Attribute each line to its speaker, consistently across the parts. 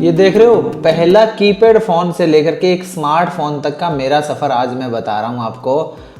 Speaker 1: ये देख रहे हो, पहला कीपैड फ़ोन से लेकर के एक स्मार्टफोन तक का मेरा सफ़र आज मैं बता रहा हूँ आपको।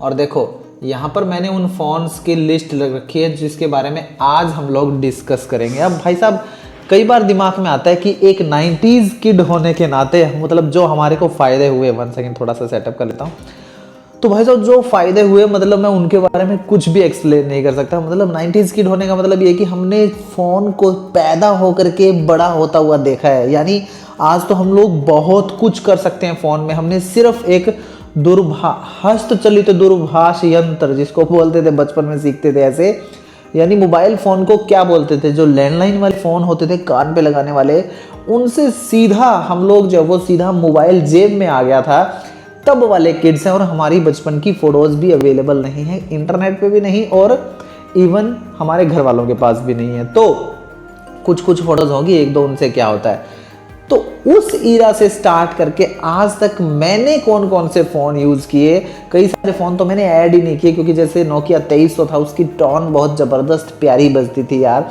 Speaker 1: और देखो यहाँ पर मैंने उन फ़ोन्स की लिस्ट लग रखी है जिसके बारे में आज हम लोग डिस्कस करेंगे। अब भाई साहब कई बार दिमाग में आता है कि एक 90s किड होने के नाते मतलब जो हमारे को फ़ायदे हुए, 1 सेकेंड थोड़ा सा सेटअप कर लेता हूँ। तो भाई साहब जो फ़ायदे हुए मतलब मैं उनके बारे में कुछ भी एक्सप्लेन नहीं कर सकता। मतलब 90s किड होने का मतलब ये कि हमने फ़ोन को पैदा होकर के बड़ा होता हुआ देखा है। यानी आज तो हम लोग बहुत कुछ कर सकते हैं फ़ोन में। हमने सिर्फ एक हस्तचलित दूरभाष यंत्र, जिसको बोलते थे बचपन में सीखते थे ऐसे, यानी मोबाइल फ़ोन को क्या बोलते थे, जो लैंडलाइन वाले फ़ोन होते थे कान पे लगाने वाले, उनसे सीधा हम लोग जो वो सीधा मोबाइल जेब में आ गया था। तब वाले किड्स हैं और हमारी बचपन की फ़ोटोज़ भी अवेलेबल नहीं है, इंटरनेट पे भी नहीं और इवन हमारे घर वालों के पास भी नहीं है। तो कुछ फ़ोटोज़ होगी, एक दो उनसे क्या होता है। तो उस ईरा से स्टार्ट करके आज तक मैंने कौन कौन से फ़ोन यूज़ किए, कई सारे फ़ोन तो मैंने ऐड ही नहीं किए, क्योंकि जैसे नोकिया 2300 था, उसकी टोन बहुत ज़बरदस्त प्यारी बजती थी यार,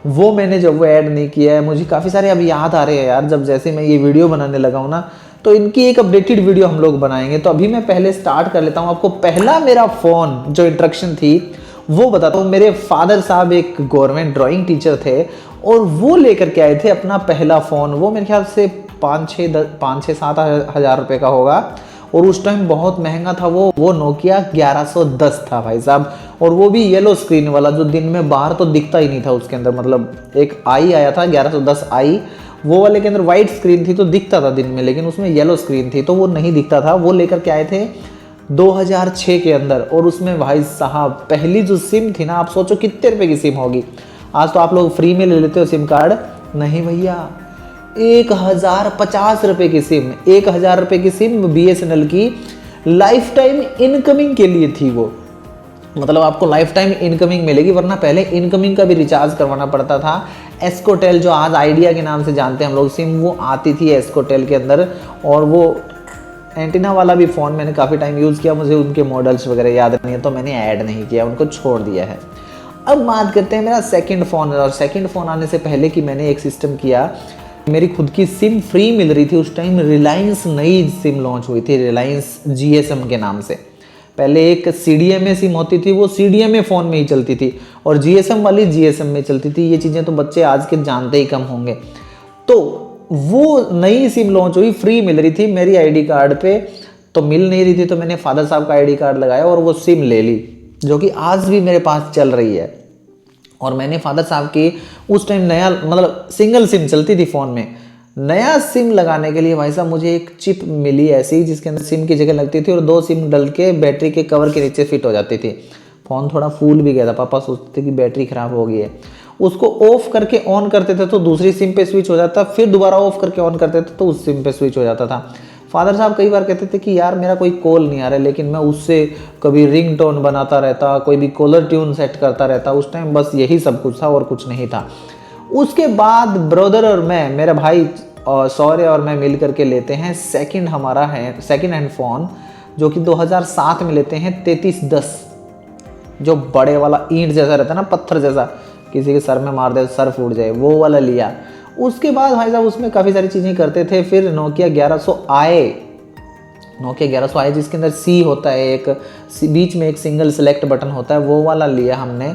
Speaker 1: वो मैंने जब वो ऐड नहीं किया है। मुझे काफ़ी सारे अब याद आ रहे हैं यार, जब जैसे मैं ये वीडियो बनाने लगा हूँ ना, तो इनकी एक अपडेटेड वीडियो हम लोग बनाएंगे। तो अभी मैं पहले स्टार्ट कर लेता हूँ आपको। पहला मेरा फ़ोन जो इंट्रोडक्शन थी वो बताता हूँ। मेरे फादर साहब एक गवर्नमेंट ड्राइंग टीचर थे और वो लेकर के आए थे अपना पहला फ़ोन। वो मेरे ख्याल से 5-6-7 हज़ार रुपये का होगा और उस टाइम बहुत महंगा था वो नोकिया 1110 था भाई साहब। और वो भी येलो स्क्रीन वाला, जो दिन में बाहर तो दिखता ही नहीं था उसके अंदर। मतलब एक आई आया था 1110 आई, वो वाले के अंदर वाइट स्क्रीन थी तो दिखता था दिन में, लेकिन उसमें येलो स्क्रीन थी तो वो नहीं दिखता था। वो लेकर के आए थे 2006 के अंदर। और उसमें भाई साहब पहली जो सिम थी ना, आप सोचो कितने रुपए की सिम होगी। आज तो आप लोग फ्री में ले लेते हो सिम कार्ड, नहीं भैया 1050 रुपये की सिम, 1000 रुपये की सिम BSNL की लाइफ टाइम इनकमिंग के लिए थी वो। मतलब आपको लाइफ टाइम इनकमिंग मिलेगी, वरना पहले इनकमिंग का भी रिचार्ज करवाना पड़ता था। एस्कोटेल, जो आज आइडिया के नाम से जानते हैं हम लोग सिम, वो आती थी एस्कोटेल के अंदर। और वो एंटीना वाला भी फ़ोन मैंने काफ़ी टाइम यूज़ किया, मुझे उनके मॉडल्स वगैरह याद नहीं है तो मैंने ऐड नहीं किया, उनको छोड़ दिया है। अब बात करते हैं मेरा सेकंड फ़ोन। और सेकंड फ़ोन आने से पहले कि मैंने एक सिस्टम किया, मेरी खुद की सिम फ्री मिल रही थी उस टाइम। रिलायंस नई सिम लॉन्च हुई थी, रिलायंस GSM के नाम से। पहले एक CDMA सिम होती थी, वो CDMA फ़ोन में ही चलती थी, और GSM वाली GSM में चलती थी। ये चीज़ें तो बच्चे आज के जानते ही कम होंगे। तो वो नई सिम लॉन्च हुई, फ्री मिल रही थी मेरी ID कार्ड पे, तो मिल नहीं रही थी तो मैंने फादर साहब का ID कार्ड लगाया और वो सिम ले ली, जो कि आज भी मेरे पास चल रही है। और मैंने फादर साहब की उस टाइम नया, मतलब सिंगल सिम चलती थी फ़ोन में, नया सिम लगाने के लिए भाई साहब मुझे एक चिप मिली ऐसी, जिसके अंदर सिम की जगह लगती थी और 2 सिम डल के बैटरी के कवर के नीचे फिट हो जाती थी। फ़ोन थोड़ा फूल भी गया था, पापा सोचते थे कि बैटरी ख़राब हो गई है। उसको ऑफ करके ऑन करते थे तो दूसरी सिम पे स्विच हो जाता, फिर दोबारा ऑफ करके ऑन करते थे तो उस सिम पे स्विच हो जाता था। फादर साहब कई बार कहते थे कि यार मेरा कोई कॉल नहीं आ रहा है, लेकिन मैं उससे कभी रिंगटोन बनाता रहता, कोई भी कॉलर ट्यून सेट करता रहता। उस टाइम बस यही सब कुछ था और कुछ नहीं था। उसके बाद ब्रदर और मैं, मेरा भाई सौर्य और मैं मिल करके लेते हैं सेकंड हैंड फ़ोन, जो कि 2007 में लेते हैं 3310, जो बड़े वाला ईंट जैसा रहता है ना, पत्थर जैसा, किसी के सर में मार दे सर फूट जाए, वो वाला लिया। उसके बाद भाई साहब उसमें काफ़ी सारी चीज़ें करते थे। फिर नोकिया 1100 आए, जिसके अंदर C होता है, एक बीच में एक सिंगल सेलेक्ट बटन होता है, वो वाला लिया हमने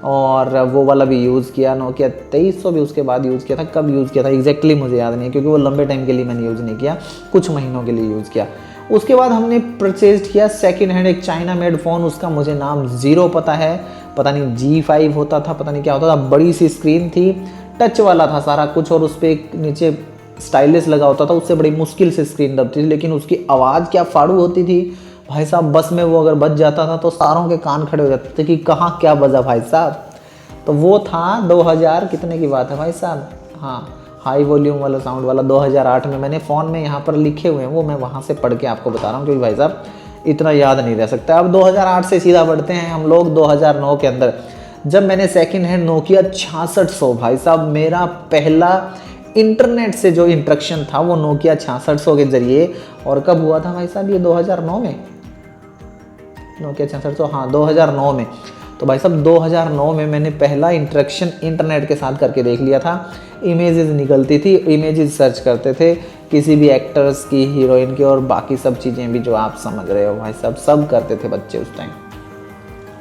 Speaker 1: और वो वाला भी यूज़ किया। नोकिया 2300 भी उसके बाद यूज़ किया था। कब यूज़ किया था एग्जैक्टली मुझे याद नहीं है, क्योंकि वो लंबे टाइम के लिए मैंने यूज़ नहीं किया, कुछ महीनों के लिए यूज़ किया। उसके बाद हमने परचेज किया सेकेंड हैंड एक चाइना मेड फ़ोन, उसका मुझे नाम ज़ीरो पता है, पता नहीं G5 होता था, पता नहीं क्या होता था। बड़ी सी स्क्रीन थी, टच वाला था सारा कुछ, और उस पर एक नीचे स्टाइलिस लगा होता था, उससे बड़ी मुश्किल से स्क्रीन दबती थी। लेकिन उसकी आवाज़ क्या फाड़ू होती थी भाई साहब, बस में वो अगर बज जाता था तो सारों के कान खड़े हो जाते थे कि कहाँ क्या बजा भाई साहब। तो वो था 2000 कितने की बात है भाई साहब, हाँ हाई वॉल्यूम वाला साउंड वाला 2008 में। मैंने फ़ोन में यहाँ पर लिखे हुए हैं वो, मैं वहाँ से पढ़ के आपको बता रहा हूँ, क्योंकि भाई साहब इतना याद नहीं रह सकता। अब 2008 से सीधा बढ़ते हैं हम लोग 2009 के अंदर, जब मैंने सेकंड हैंड नोकिया 6600, भाई साहब मेरा पहला इंटरनेट से जो इंट्रक्शन था वो नोकिया 6600 के ज़रिए। और कब हुआ था भाई साहब, ये 2009 में, नोकिया 6600, हाँ 2009 में। तो भाई साहब 2009 में मैंने पहला इंटरेक्शन इंटरनेट के साथ करके देख लिया था। इमेजेस निकलती थी, इमेजेस सर्च करते थे किसी भी एक्टर्स की, हीरोइन की और बाकी सब चीज़ें भी जो आप समझ रहे हो भाई साहब, सब करते थे बच्चे उस टाइम।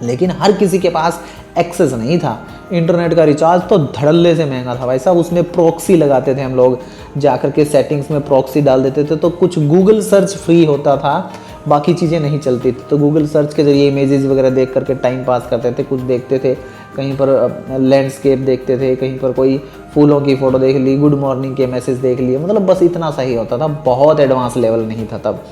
Speaker 1: लेकिन हर किसी के पास एक्सेस नहीं था। इंटरनेट का रिचार्ज तो धड़ल्ले से महंगा था भाई साहब। उसमें प्रॉक्सी लगाते थे हम लोग, जाकर के सेटिंग्स में प्रॉक्सी डाल देते थे, तो कुछ गूगल सर्च फ्री होता था, बाकी चीज़ें नहीं चलती थी। तो गूगल सर्च के जरिए इमेजेस वगैरह देख करके टाइम पास करते थे, कुछ देखते थे, कहीं पर लैंडस्केप देखते थे, कहीं पर कोई फूलों की फ़ोटो देख ली, गुड मॉर्निंग के मैसेज देख लिए, मतलब बस इतना सही होता था, बहुत एडवांस लेवल नहीं था तब।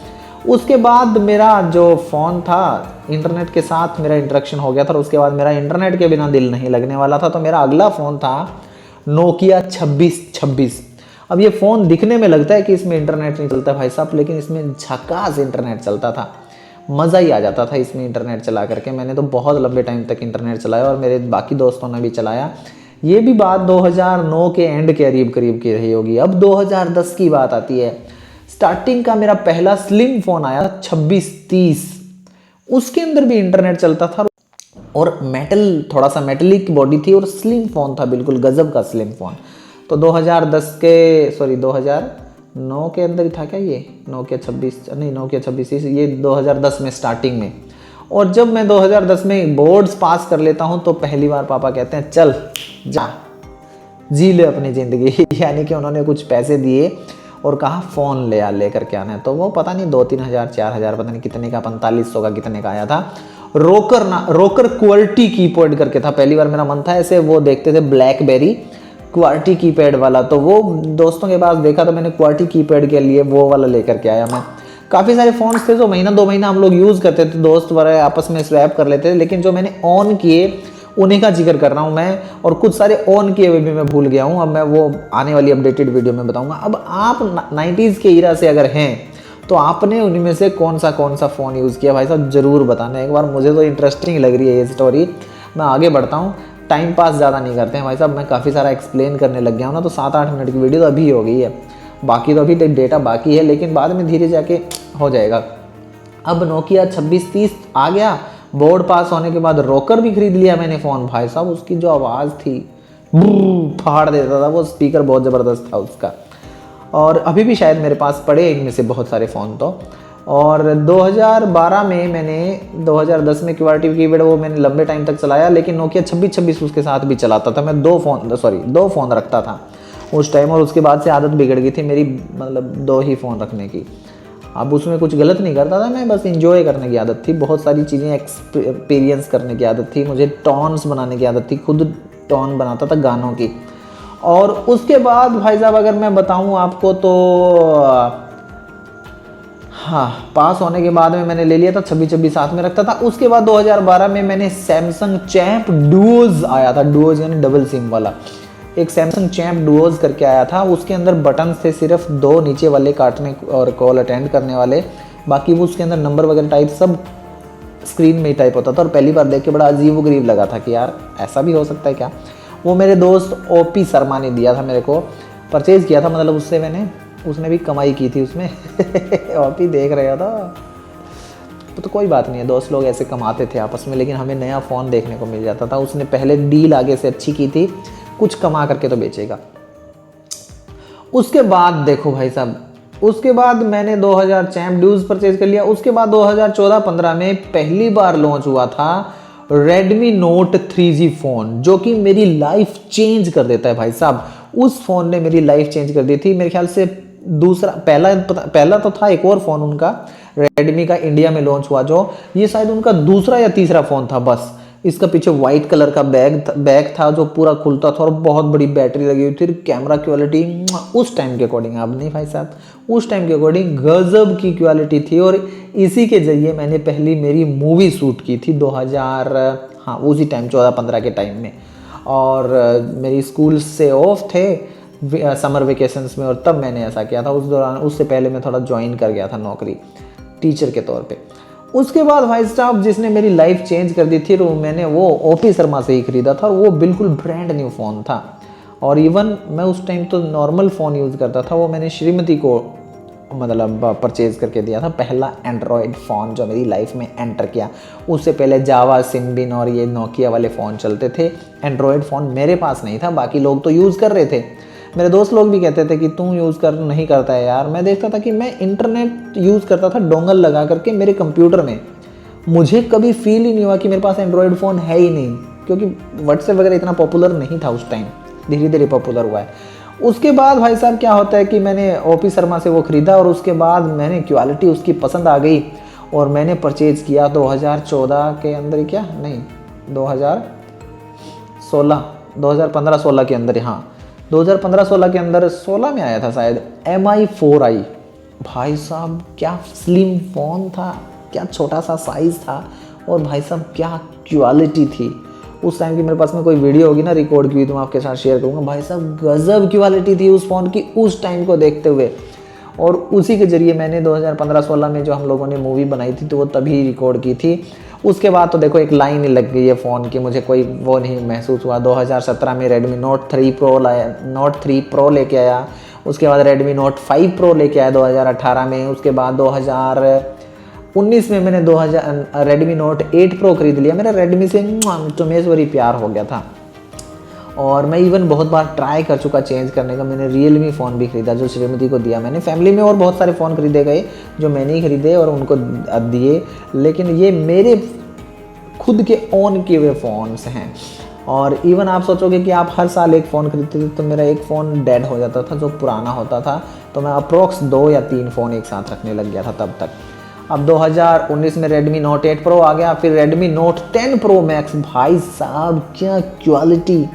Speaker 1: उसके बाद मेरा जो फ़ोन था, इंटरनेट के साथ मेरा इंटरेक्शन हो गया था, और उसके बाद मेरा इंटरनेट के बिना दिल नहीं लगने वाला था। तो मेरा अगला फ़ोन था नोकिया 2626। अब ये फ़ोन दिखने में लगता है कि इसमें इंटरनेट नहीं चलता भाई साहब, लेकिन इसमें झकास इंटरनेट चलता था, मज़ा ही आ जाता था इसमें इंटरनेट चला करके। मैंने तो बहुत लंबे टाइम तक इंटरनेट चलाया और मेरे बाकी दोस्तों ने भी चलाया। ये भी बात 2009 के एंड के करीब करीब की रही होगी। अब 2010 की बात आती है। स्टार्टिंग का मेरा पहला स्लिम फ़ोन आया 2630, उसके अंदर भी इंटरनेट चलता था और मेटल, थोड़ा सा मेटलिक बॉडी थी और स्लिम फ़ोन था, बिल्कुल गजब का स्लिम फ़ोन। तो 2009 के अंदर ही था क्या ये नोकिया 26, नहीं नोकिया 26, ये 2010 में स्टार्टिंग में। और जब मैं 2010 में बोर्ड्स पास कर लेता हूँ तो पहली बार पापा कहते हैं चल जा जी ले अपनी ज़िंदगी यानी कि उन्होंने कुछ पैसे दिए और कहा फ़ोन ले करके आना है। तो वो पता नहीं 2-3 हज़ार 4 हज़ार पता नहीं कितने का, 4500 का कितने का आया था। रोकर क्वालिटी कीपैड करके था। पहली बार मेरा मन था ऐसे, वो देखते थे ब्लैकबेरी क्वालिटी कीपैड वाला, तो वो दोस्तों के पास देखा तो मैंने क्वालिटी कीपैड के लिए वो वाला लेकर के आया मैं। काफ़ी सारे फ़ोन्स थे जो महीना 2 महीना हम लोग यूज़ करते थे, दोस्त वगैरह आपस में स्वैप कर लेते थे, लेकिन जो मैंने ऑन किए उन्हीं का जिक्र कर रहा हूँ मैं, और कुछ सारे ऑन किए हुए भी मैं भूल गया हूँ। अब मैं वो आने वाली अपडेटेड वीडियो में बताऊँगा। अब आप 90s के ईरा से अगर हैं तो आपने उनमें में से कौन सा फ़ोन यूज़ किया भाई साहब, ज़रूर बताना एक बार। मुझे तो इंटरेस्टिंग लग रही है ये स्टोरी। मैं आगे बढ़ता हूँ, टाइम पास ज़्यादा नहीं करते हैं भाई साहब। मैं काफ़ी सारा एक्सप्लेन करने लग गया हूँ ना, तो 7-8 मिनट की वीडियो तो अभी हो गई है, बाकी तो अभी डेटा बाकी है, लेकिन बाद में धीरे जाके हो जाएगा। अब नोकिया 2630 आ गया। बोर्ड पास होने के बाद रोकर भी खरीद लिया मैंने फ़ोन। भाई साहब उसकी जो आवाज़ थी फाड़ देता था वो, स्पीकर बहुत ज़बरदस्त था उसका। और अभी भी शायद मेरे पास पड़े इनमें से बहुत सारे फ़ोन तो। और 2012 में मैंने 2010 में क्वालिटी कीपैड वो मैंने लंबे टाइम तक चलाया, लेकिन नोकिया 2626 उसके साथ भी चलाता था मैं। 2 फ़ोन रखता था उस टाइम, और उसके बाद से आदत बिगड़ गई थी मेरी, मतलब 2 ही फ़ोन रखने की। अब उसमें कुछ गलत नहीं करता था मैं, बस इंजॉय करने की आदत थी, बहुत सारी चीज़ें एक्सपीरियंस करने की आदत थी, मुझे टोन्स बनाने की आदत थी, खुद टोन बनाता था गानों की। और उसके बाद भाई साहब अगर मैं बताऊं आपको तो हाँ, पास होने के बाद में मैंने ले लिया था 2626 साथ में रखता था। उसके बाद 2012 में मैंने सैमसंग चैम्प डुओज आया था, डुओज यानी डबल सिम वाला, एक सैमसंग चैम्प डुओज करके आया था। उसके अंदर बटन थे सिर्फ 2 नीचे वाले काटने और कॉल अटेंड करने वाले, बाकी वो उसके अंदर नंबर वगैरह टाइप सब स्क्रीन में ही टाइप होता था। और पहली बार देख के बड़ा अजीब-ओ-गरीब लगा था कि यार ऐसा भी हो सकता है क्या। वो मेरे दोस्त ओपी शर्मा ने दिया था मेरे को, परचेज़ किया था, मतलब उससे मैंने, उसने भी कमाई की थी उसमें ओपी देख रहा था तो कोई बात नहीं है, दोस्त लोग ऐसे कमाते थे आपस में, लेकिन हमें नया फ़ोन देखने को मिल जाता था। उसने पहले डील आगे से अच्छी की थी, कुछ कमा करके तो बेचेगा। उसके बाद देखो भाई साहब, उसके बाद मैंने 2000 चैम्प ड्यूज परचेज कर लिया। उसके बाद 2014-15 में पहली बार लॉन्च हुआ था Redmi Note 3G फ़ोन, जो कि मेरी लाइफ चेंज कर देता है भाई साहब। उस फ़ोन ने मेरी लाइफ चेंज कर दी थी। मेरे ख्याल से पहला तो था एक और फ़ोन उनका रेडमी का, इंडिया में लॉन्च हुआ, जो ये शायद उनका दूसरा या तीसरा फ़ोन था बस। इसका पीछे वाइट कलर का बैग था जो पूरा खुलता था और बहुत बड़ी बैटरी लगी हुई थी। कैमरा क्वालिटी उस टाइम के अकॉर्डिंग, अब नहीं भाई साहब, उस टाइम के अकॉर्डिंग गजब की क्वालिटी थी। और इसी के ज़रिए मैंने पहली मेरी मूवी शूट की थी 2000, हाँ उसी टाइम 14-15 के टाइम में। और मेरी स्कूल से ऑफ थे समर वेकेशंस में, और तब मैंने ऐसा किया था। उस दौरान, उससे पहले मैं थोड़ा ज्वाइन कर गया था नौकरी टीचर के तौर पे। उसके बाद भाई साहब जिसने मेरी लाइफ चेंज कर दी थी, तो मैंने वो ओपी शर्मा से ही ख़रीदा था, और वो बिल्कुल ब्रांड न्यू फ़ोन था। और इवन मैं उस टाइम तो नॉर्मल फ़ोन यूज़ करता था, वो मैंने श्रीमती को मतलब परचेज़ करके दिया था, पहला एंड्रॉयड फ़ोन जो मेरी लाइफ में एंटर किया। उससे पहले जावा, सिम्बिन और ये नोकिया वाले फ़ोन चलते थे। एंड्रॉयड फ़ोन मेरे पास नहीं था, बाकी लोग तो यूज़ कर रहे थे। मेरे दोस्त लोग भी कहते थे कि तू यूज़ कर नहीं करता है यार। मैं देखता था कि मैं इंटरनेट यूज़ करता था डोंगल लगा करके मेरे कंप्यूटर में। मुझे कभी फील ही नहीं हुआ कि मेरे पास एंड्रॉयड फ़ोन है ही नहीं, क्योंकि व्हाट्सएप वगैरह इतना पॉपुलर नहीं था उस टाइम, धीरे धीरे पॉपुलर हुआ है। उसके बाद भाई साहब क्या होता है कि मैंने ओपी शर्मा से वो ख़रीदा और उसके बाद मैंने क्वालिटी उसकी पसंद आ गई और मैंने परचेज़ किया 2014 के अंदर, क्या नहीं 2016 2015-16 के अंदर, हाँ 2015-16 के अंदर, 16 में आया था शायद, MI4i। भाई साहब क्या स्लिम फ़ोन था, क्या छोटा सा साइज़ था और भाई साहब क्या क्वालिटी थी। उस टाइम की मेरे पास में कोई वीडियो होगी ना रिकॉर्ड की हुई तो मैं आपके साथ शेयर करूँगा। भाई साहब गज़ब क्वालिटी थी उस फ़ोन की उस टाइम को देखते हुए, और उसी के ज़रिए मैंने 2015-16 में जो हम लोगों ने मूवी बनाई थी तो वो तभी रिकॉर्ड की थी। उसके बाद तो देखो एक लाइन ही लग गई है फ़ोन की, मुझे कोई वो नहीं महसूस हुआ। 2017 में रेडमी नोट 3 प्रो लेके आया। उसके बाद रेडमी नोट 5 प्रो लेके आया 2018 में। उसके बाद 2019 में मैंने रेडमी नोट 8 प्रो ख़रीद लिया। मेरा रेडमी से चुमेश्वरी प्यार हो गया था और मैं इवन बहुत बार ट्राई कर चुका चेंज करने का। मैंने रियलमी फ़ोन भी ख़रीदा जो श्रीमती को दिया मैंने। फैमिली में और बहुत सारे फ़ोन खरीदे गए जो मैंने ही खरीदे और उनको दिए, लेकिन ये मेरे खुद के ओन किए हुए फ़ोन्स हैं। और इवन आप सोचोगे कि आप हर साल एक फ़ोन खरीदते थे तो मेरा एक फ़ोन डेड हो जाता था जो पुराना होता था, तो मैं अप्रोक्स 2 या 3 फ़ोन एक साथ रखने लग गया था तब तक। अब 2019 में रेडमी नोट 8 प्रो आ गया, फिर रेडमी नोट 10 प्रो मैक्स। भाई साहब क्या क्वालिटी,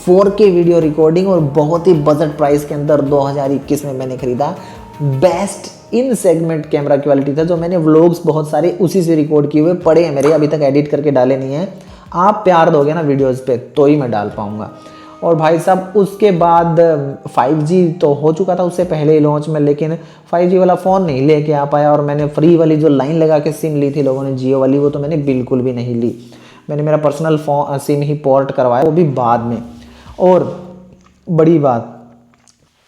Speaker 1: 4K वीडियो रिकॉर्डिंग और बहुत ही बजट प्राइस के अंदर 2021 में मैंने खरीदा। Best in segment camera quality था, जो मैंने व्लॉग्स बहुत सारे उसी से रिकॉर्ड किए हुए पड़े हैं मेरे, अभी तक एडिट करके डाले नहीं हैं। आप प्यार दोगे ना वीडियोज़ पे तो ही मैं डाल पाऊँगा। और भाई साहब उसके बाद 5G तो हो चुका था उससे पहले ही लॉन्च में, लेकिन 5G वाला फ़ोन नहीं लेके आ पाया। और मैंने फ्री वाली जो लाइन लगा के सिम ली थी लोगों ने जियो वाली, वो तो मैंने बिल्कुल भी नहीं ली। मैंने मेरा पर्सनल सिम ही पोर्ट करवाया, वो भी बाद में। और बड़ी बात,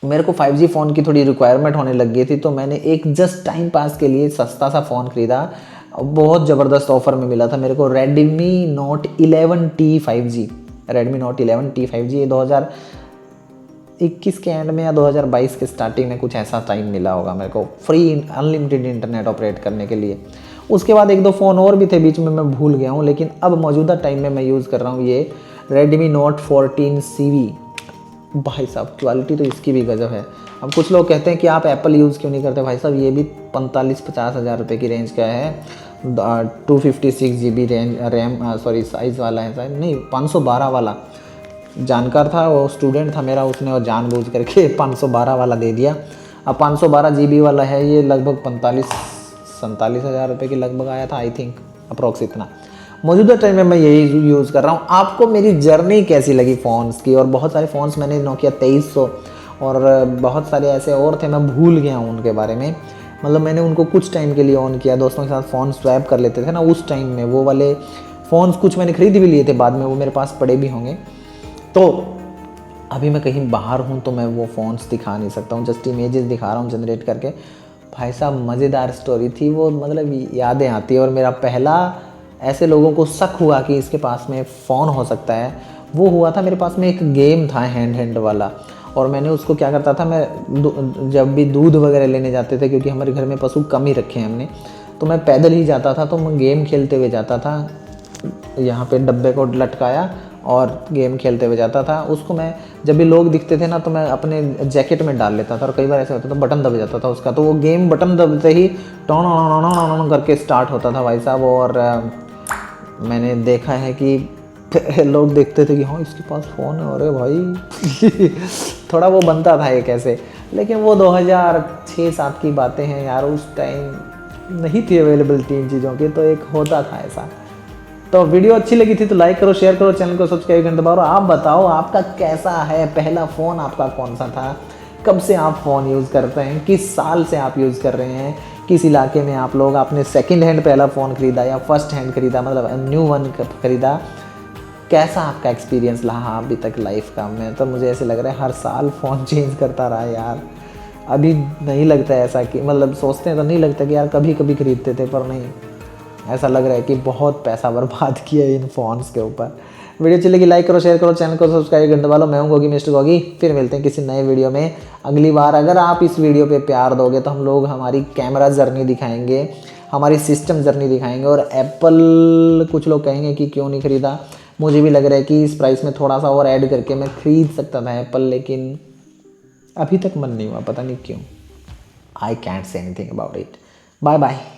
Speaker 1: मेरे को 5G फ़ोन की थोड़ी रिक्वायरमेंट होने लग गई थी, तो मैंने एक जस्ट टाइम पास के लिए सस्ता सा फ़ोन ख़रीदा। बहुत ज़बरदस्त ऑफ़र में मिला था मेरे को, Redmi note 11T 5G। Redmi note 11T 5G ये 2021 के एंड में या 2022 के स्टार्टिंग में कुछ ऐसा टाइम मिला होगा मेरे को, फ्री अनलिमिटेड इंटरनेट ऑपरेट करने के लिए। उसके बाद 1-2 फ़ोन और भी थे बीच में, मैं भूल गया हूँ, लेकिन अब मौजूदा टाइम में मैं यूज़ कर रहा हूँ ये रेडमी नोट 14 CV। भाई साहब क्वालिटी तो इसकी भी गजब है। अब कुछ लोग कहते हैं कि आप एप्पल यूज़ क्यों नहीं करते। भाई साहब ये भी 45-50 हज़ार रुपये की रेंज का है। 256 GB रैम साइज़ वाला है शायद, नहीं 512 वाला। जानकार था वो, स्टूडेंट था मेरा, उसने और जानबूझ करके 512 वाला दे दिया। अब 512 GB वाला है, ये लगभग 45-47 हज़ार रुपये के लगभग आया था आई थिंक, अप्रॉक्स इतना। मौजूदा टाइम में मैं यही यूज़ कर रहा हूँ। आपको मेरी जर्नी कैसी लगी फ़ोन्स की? और बहुत सारे फ़ोन्स मैंने नोकिया 2300 और बहुत सारे ऐसे और थे, मैं भूल गया हूँ उनके बारे में। मतलब मैंने उनको कुछ टाइम के लिए ऑन किया, दोस्तों के साथ फ़ोन स्वैप कर लेते थे ना उस टाइम में। वो वाले फ़ोन्स कुछ मैंने ख़रीद भी लिए थे बाद में, वो मेरे पास पड़े भी होंगे। तो अभी मैं कहीं बाहर हूँ तो मैं वो फ़ोन्स दिखा नहीं सकता हूँ, जस्ट इमेजेस दिखा रहा हूँ जनरेट करके। भाई साहब मज़ेदार स्टोरी थी वो, मतलब यादें आती है। और मेरा पहला ऐसे लोगों को शक हुआ कि इसके पास में फ़ोन हो सकता है, वो हुआ था मेरे पास में एक गेम था हैंड वाला। और मैंने उसको क्या करता था, मैं जब भी दूध वगैरह लेने जाते थे, क्योंकि हमारे घर में पशु कम ही रखे हैं हमने, तो मैं पैदल ही जाता था। तो मैं गेम खेलते हुए जाता था, यहाँ पे डब्बे को लटकाया और गेम खेलते हुए जाता था। उसको मैं जब भी लोग दिखते थे ना तो मैं अपने जैकेट में डाल लेता था, और कई बार ऐसा होता था बटन दब जाता था उसका, तो वो गेम बटन दबते ही टॉन करके स्टार्ट होता था भाई साहब। और मैंने देखा है कि लोग देखते थे कि हाँ इसके पास फ़ोन है, अरे भाई थोड़ा वो बनता था एक ऐसे। लेकिन वो 2006-07 की बातें हैं यार, उस टाइम नहीं थी अवेलेबिलिटी इन चीज़ों की, तो एक होता था ऐसा। तो वीडियो अच्छी लगी थी तो लाइक करो, शेयर करो, चैनल को सब्सक्राइब करके दबाओ। आप बताओ आपका कैसा है, पहला फ़ोन आपका कौन सा था, कब से आप फ़ोन यूज़ करते हैं, किस साल से आप यूज़ कर रहे हैं, किस इलाके में आप लोग आपने सेकंड हैंड पहला फ़ोन ख़रीदा या फर्स्ट हैंड ख़रीदा, मतलब न्यू वन ख़रीदा। कैसा आपका एक्सपीरियंस रहा अभी तक लाइफ का? मैं तो मुझे ऐसे लग रहा है हर साल फ़ोन चेंज करता रहा यार। अभी नहीं लगता है ऐसा कि मतलब सोचते हैं तो नहीं लगता कि यार कभी कभी खरीदते थे, पर नहीं, ऐसा लग रहा है कि बहुत पैसा बर्बाद किया इन फ़ोन्स के ऊपर। वीडियो चलेगी लाइक करो, शेयर करो, चैनल को सब्सक्राइब घंटे वालों। मैं हूँ गोगी, मिस्टर गोगी। फिर मिलते हैं किसी नए वीडियो में अगली बार। अगर आप इस वीडियो पे प्यार दोगे तो हम लोग हमारी कैमरा जर्नी दिखाएंगे, हमारी सिस्टम जर्नी दिखाएंगे। और एप्पल, कुछ लोग कहेंगे कि क्यों नहीं खरीदा, मुझे भी लग रहा है कि इस प्राइस में थोड़ा सा और ऐड करके मैं खरीद सकता था एप्पल, लेकिन अभी तक मन नहीं हुआ, पता नहीं क्यों। I can't say anything about it. Bye bye.